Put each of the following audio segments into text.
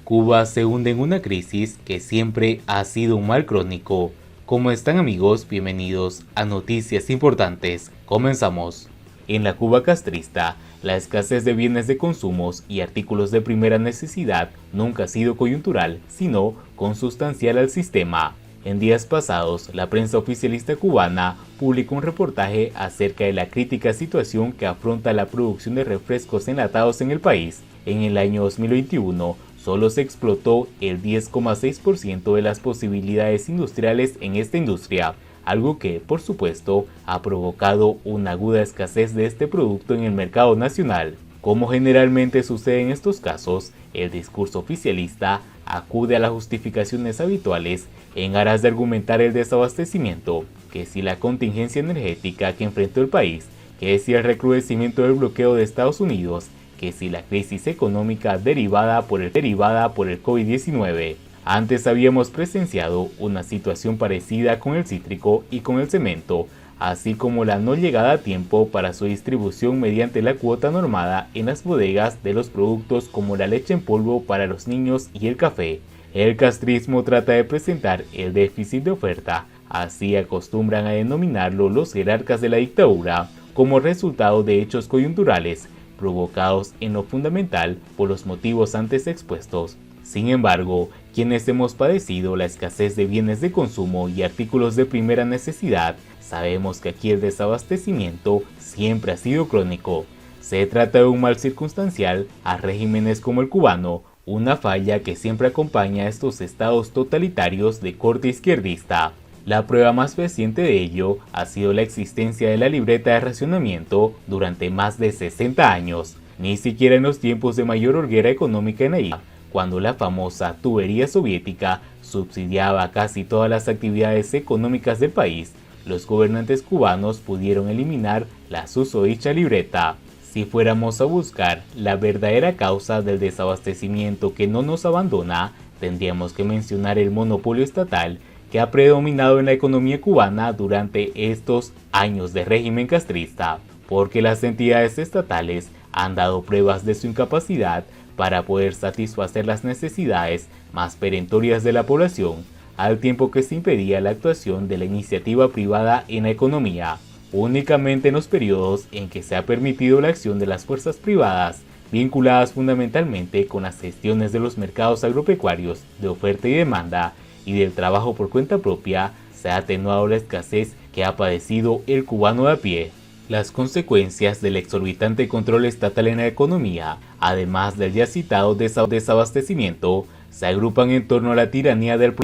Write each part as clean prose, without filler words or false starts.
Cuba se hunde en una crisis que siempre ha sido un mal crónico. ¿Cómo están, amigos? Bienvenidos a Noticias Importantes. Comenzamos. En la Cuba castrista, la escasez de bienes de consumo y artículos de primera necesidad nunca ha sido coyuntural, sino consustancial al sistema. En días pasados, la prensa oficialista cubana publicó un reportaje acerca de la crítica situación que afronta la producción de refrescos enlatados en el país. En el año 2021, solo se explotó el 10,6% de las posibilidades industriales en esta industria, algo que, por supuesto, ha provocado una aguda escasez de este producto en el mercado nacional. Como generalmente sucede en estos casos, el discurso oficialista acude a las justificaciones habituales en aras de argumentar el desabastecimiento, que si la contingencia energética que enfrentó el país, que si el recrudecimiento del bloqueo de Estados Unidos, que si la crisis económica derivada por el COVID-19. Antes habíamos presenciado una situación parecida con el cítrico y con el cemento, así como la no llegada a tiempo para su distribución mediante la cuota normada en las bodegas de los productos como la leche en polvo para los niños y el café. El castrismo trata de presentar el déficit de oferta, así acostumbran a denominarlo los jerarcas de la dictadura, como resultado de hechos coyunturales, provocados en lo fundamental por los motivos antes expuestos. Sin embargo, quienes hemos padecido la escasez de bienes de consumo y artículos de primera necesidad, sabemos que aquí el desabastecimiento siempre ha sido crónico. Se trata de un mal circunstancial a regímenes como el cubano, una falla que siempre acompaña a estos estados totalitarios de corte izquierdista. La prueba más reciente de ello ha sido la existencia de la libreta de racionamiento durante más de 60 años, ni siquiera en los tiempos de mayor holguera económica en Haití, cuando la famosa tubería soviética subsidiaba casi todas las actividades económicas del país. Los gobernantes cubanos pudieron eliminar la susodicha libreta. Si fuéramos a buscar la verdadera causa del desabastecimiento que no nos abandona, tendríamos que mencionar el monopolio estatal que ha predominado en la economía cubana durante estos años de régimen castrista, porque las entidades estatales han dado pruebas de su incapacidad para poder satisfacer las necesidades más perentorias de la población, al tiempo que se impedía la actuación de la iniciativa privada en la economía. Únicamente en los periodos en que se ha permitido la acción de las fuerzas privadas, vinculadas fundamentalmente con las gestiones de los mercados agropecuarios de oferta y demanda, y del trabajo por cuenta propia, se ha atenuado la escasez que ha padecido el cubano de a pie. Las consecuencias del exorbitante control estatal en la economía, además del ya citado desabastecimiento, se agrupan en torno a la tiranía del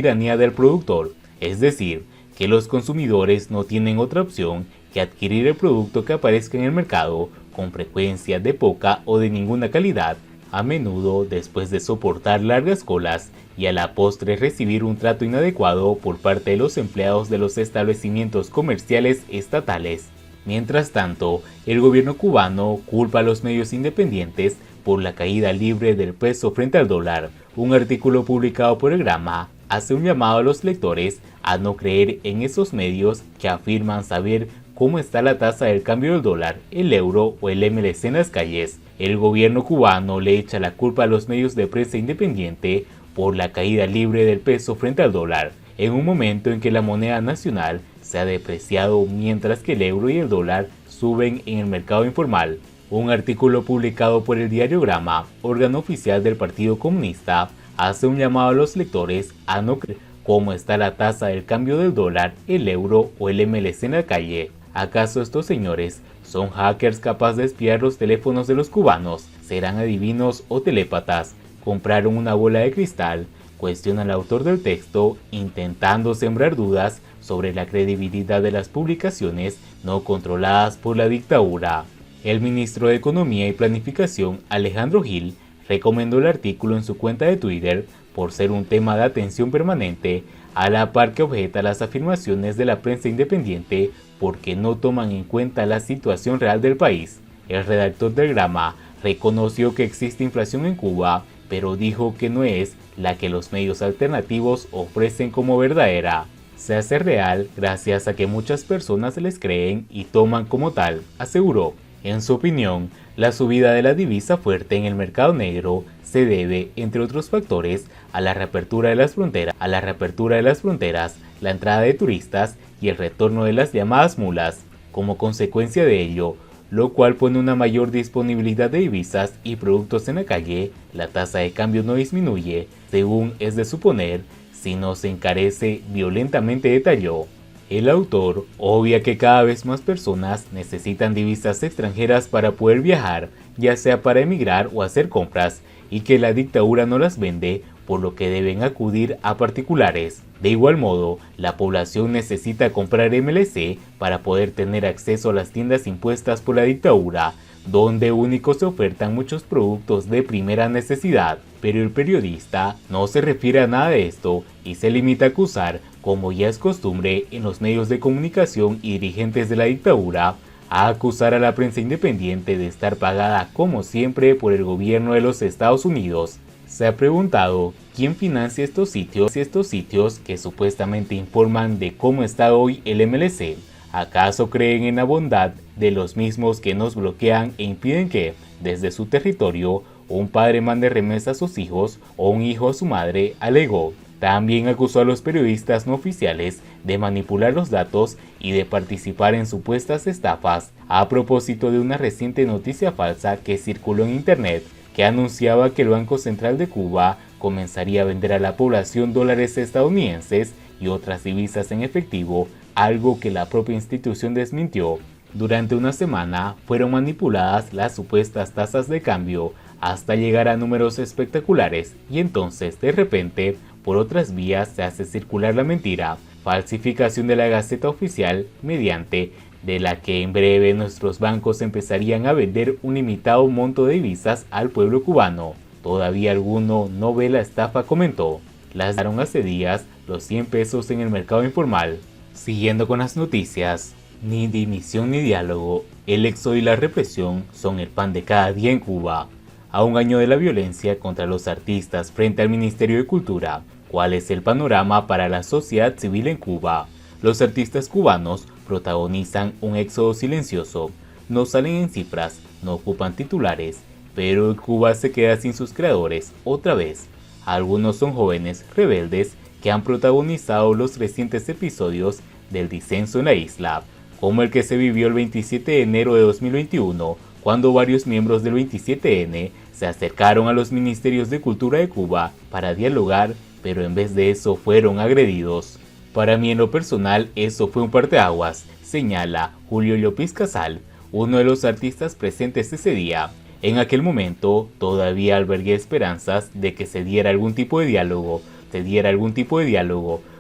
productor, es decir, que los consumidores no tienen otra opción que adquirir el producto que aparezca en el mercado, con frecuencia de poca o de ninguna calidad, a menudo después de soportar largas colas y a la postre recibir un trato inadecuado por parte de los empleados de los establecimientos comerciales estatales. Mientras tanto, el gobierno cubano culpa a los medios independientes por la caída libre del peso frente al dólar. Un artículo publicado por el Grama hace un llamado a los lectores a no creer en esos medios que afirman saber cómo está la tasa del cambio del dólar, el euro o el MLC en las calles. El gobierno cubano le echa la culpa a los medios de prensa independiente por la caída libre del peso frente al dólar, en un momento en que la moneda nacional se ha depreciado mientras que el euro y el dólar suben en el mercado informal. Un artículo publicado por el diario Grama, órgano oficial del Partido Comunista, hace un llamado a los lectores a no creer cómo está la tasa del cambio del dólar, el euro o el MLC en la calle. ¿Acaso estos señores son hackers capaces de espiar los teléfonos de los cubanos? ¿Serán adivinos o telépatas? ¿Compraron una bola de cristal? Cuestiona el autor del texto, intentando sembrar dudas sobre la credibilidad de las publicaciones no controladas por la dictadura. El ministro de Economía y Planificación, Alejandro Gil, recomendó el artículo en su cuenta de Twitter por ser un tema de atención permanente, a la par que objeta las afirmaciones de la prensa independiente porque no toman en cuenta la situación real del país. El redactor del Grama reconoció que existe inflación en Cuba, pero dijo que no es la que los medios alternativos ofrecen como verdadera. Se hace real gracias a que muchas personas les creen y toman como tal, aseguró. En su opinión, la subida de la divisa fuerte en el mercado negro se debe, entre otros factores, a la reapertura de las fronteras, la entrada de turistas y el retorno de las llamadas mulas. Como consecuencia de ello, lo cual pone una mayor disponibilidad de divisas y productos en la calle, la tasa de cambio no disminuye, según es de suponer, sino se encarece violentamente, detalló. El autor obvia que cada vez más personas necesitan divisas extranjeras para poder viajar, ya sea para emigrar o hacer compras, y que la dictadura no las vende, por lo que deben acudir a particulares. De igual modo, la población necesita comprar MLC para poder tener acceso a las tiendas impuestas por la dictadura, donde únicos se ofertan muchos productos de primera necesidad, pero el periodista no se refiere a nada de esto y se limita a acusar, como ya es costumbre en los medios de comunicación y dirigentes de la dictadura, a acusar a la prensa independiente de estar pagada como siempre por el gobierno de los Estados Unidos. Se ha preguntado quién financia estos sitios que supuestamente informan de cómo está hoy el MLC. ¿Acaso creen en la bondad de los mismos que nos bloquean e impiden que, desde su territorio, un padre mande remesas a sus hijos o un hijo a su madre?, alegó. También acusó a los periodistas no oficiales de manipular los datos y de participar en supuestas estafas, a propósito de una reciente noticia falsa que circuló en internet que anunciaba que el Banco Central de Cuba comenzaría a vender a la población dólares estadounidenses y otras divisas en efectivo, algo que la propia institución desmintió. Durante una semana fueron manipuladas las supuestas tasas de cambio hasta llegar a números espectaculares y entonces, de repente, por otras vías se hace circular la mentira, falsificación de la Gaceta Oficial, mediante de la que en breve nuestros bancos empezarían a vender un limitado monto de divisas al pueblo cubano. Todavía alguno no ve la estafa, comentó. Las daron hace días los 100 pesos en el mercado informal. Siguiendo con las noticias, ni dimisión ni diálogo, el éxodo y la represión son el pan de cada día en Cuba. A un año de la violencia contra los artistas frente al Ministerio de Cultura, ¿cuál es el panorama para la sociedad civil en Cuba? Los artistas cubanos protagonizan un éxodo silencioso, no salen en cifras, no ocupan titulares, pero Cuba se queda sin sus creadores otra vez. Algunos son jóvenes rebeldes que han protagonizado los recientes episodios del disenso en la isla, como el que se vivió el 27 de enero de 2021, cuando varios miembros del 27N se acercaron a los ministerios de cultura de Cuba para dialogar, pero en vez de eso fueron agredidos. Para mí en lo personal eso fue un parteaguas, señala Julio Llopis Casal, uno de los artistas presentes ese día. En aquel momento todavía albergué esperanzas de que se diera algún tipo de diálogo,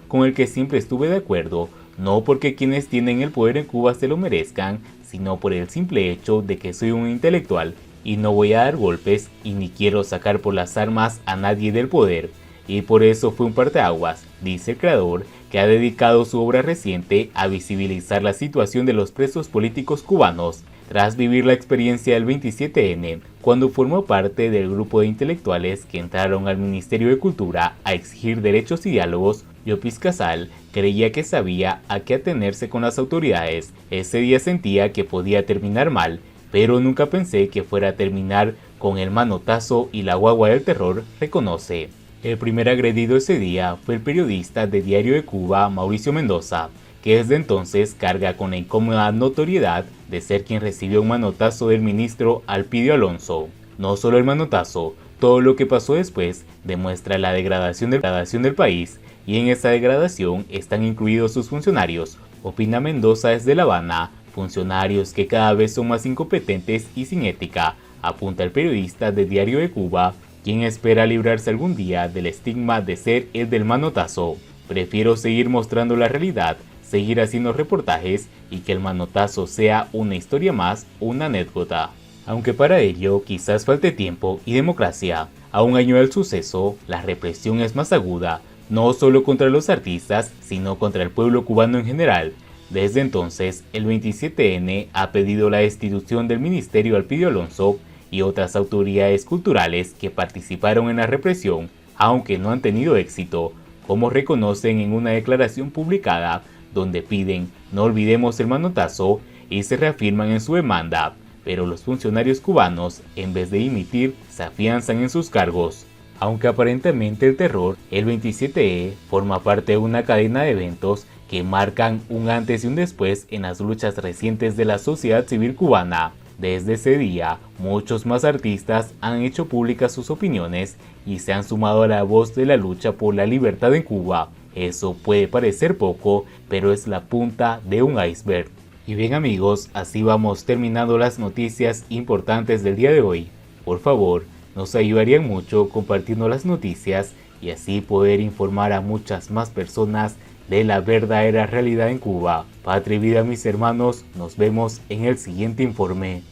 con el que siempre estuve de acuerdo, no porque quienes tienen el poder en Cuba se lo merezcan, sino por el simple hecho de que soy un intelectual y no voy a dar golpes y ni quiero sacar por las armas a nadie del poder. Y por eso fue un parteaguas, dice el creador, que ha dedicado su obra reciente a visibilizar la situación de los presos políticos cubanos, tras vivir la experiencia del 27N, cuando formó parte del grupo de intelectuales que entraron al Ministerio de Cultura a exigir derechos y diálogos. Llopis Casal creía que sabía a qué atenerse con las autoridades. Ese día sentía que podía terminar mal, pero nunca pensé que fuera a terminar con el manotazo y la guagua del terror, reconoce. El primer agredido ese día fue el periodista de Diario de Cuba, Mauricio Mendoza, que desde entonces carga con la incómoda notoriedad de ser quien recibió un manotazo del ministro Alpidio Alonso. No solo el manotazo, todo lo que pasó después demuestra la degradación del país, y en esa degradación están incluidos sus funcionarios, opina Mendoza desde La Habana, funcionarios que cada vez son más incompetentes y sin ética, apunta el periodista de Diario de Cuba, quien espera librarse algún día del estigma de ser el del manotazo. Prefiero seguir mostrando la realidad, seguir haciendo reportajes y que el manotazo sea una historia más, una anécdota. Aunque para ello quizás falte tiempo y democracia. A un año del suceso, la represión es más aguda, no solo contra los artistas, sino contra el pueblo cubano en general. Desde entonces, el 27N ha pedido la destitución del Ministerio Alpidio Alonso y otras autoridades culturales que participaron en la represión, aunque no han tenido éxito, como reconocen en una declaración publicada, donde piden no olvidemos el manotazo y se reafirman en su demanda. pero los funcionarios cubanos, en vez de dimitir, se afianzan en sus cargos. Aunque aparentemente el terror, el 27E forma parte de una cadena de eventos que marcan un antes y un después en las luchas recientes de la sociedad civil cubana. Desde ese día, muchos más artistas han hecho públicas sus opiniones y se han sumado a la voz de la lucha por la libertad en Cuba. Eso puede parecer poco, pero es la punta de un iceberg. Y bien amigos, así vamos terminando las noticias importantes del día de hoy. Por favor, nos ayudarían mucho compartiendo las noticias y así poder informar a muchas más personas de la verdadera realidad en Cuba. Patria y vida mis hermanos, nos vemos en el siguiente informe.